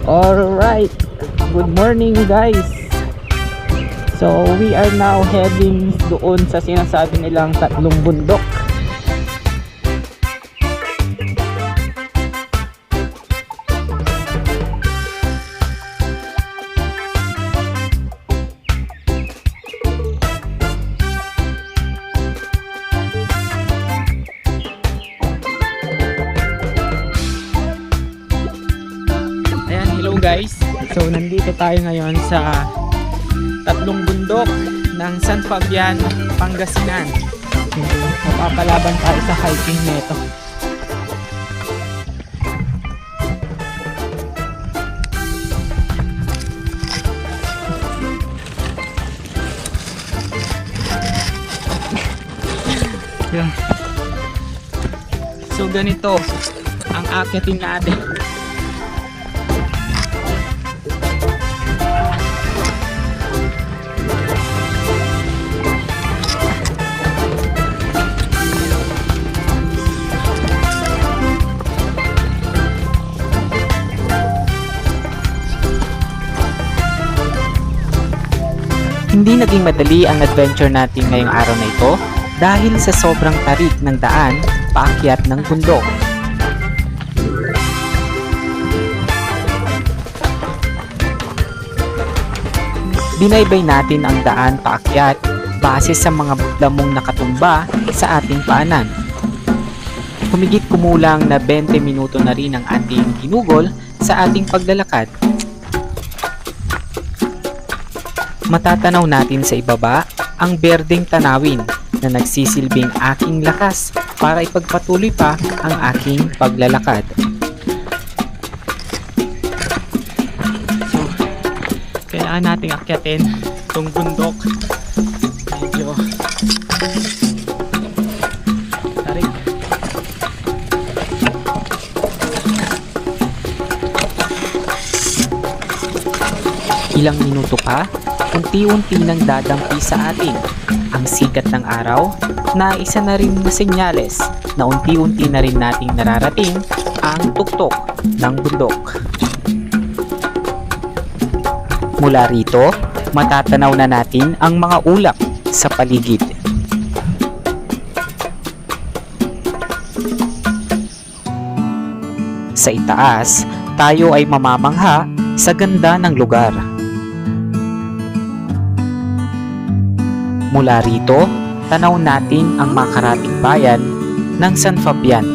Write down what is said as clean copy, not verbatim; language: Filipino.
Alright, good morning guys. So we are now heading doon sa sinasabi nilang tatlong bundok. Guys, so nandito tayo ngayon sa tatlong bundok ng San Fabian, Pangasinan. Mapapalaban tayo sa hiking neto. So ganito ang akyatin natin. Hindi naging madali ang adventure natin ngayong araw na ito dahil sa sobrang tarik ng daan paakyat ng bundok. Binaybay natin ang daan paakyat base sa mga lamong nakatumba sa ating paanan. Humigit kumulang na 20 minuto na rin ang ating ginugol sa ating paglalakad. Matatanaw natin sa ibaba ang berdeng tanawin na nagsisilbing aking lakas para ipagpatuloy pa ang aking paglalakad. So, kailangan nating akyatin itong bundok. Medyo tarik. Ilang minuto pa, unti-unti nang dadampi sa atin ang sikat ng araw na isa na rin na senyales na unti-unti na rin nating nararating ang tuktok ng bundok. Mula rito, matatanaw na natin ang mga ulap sa paligid. Sa itaas, tayo ay mamamangha sa ganda ng lugar. Mula rito, tanaw natin ang makarating bayan ng San Fabian.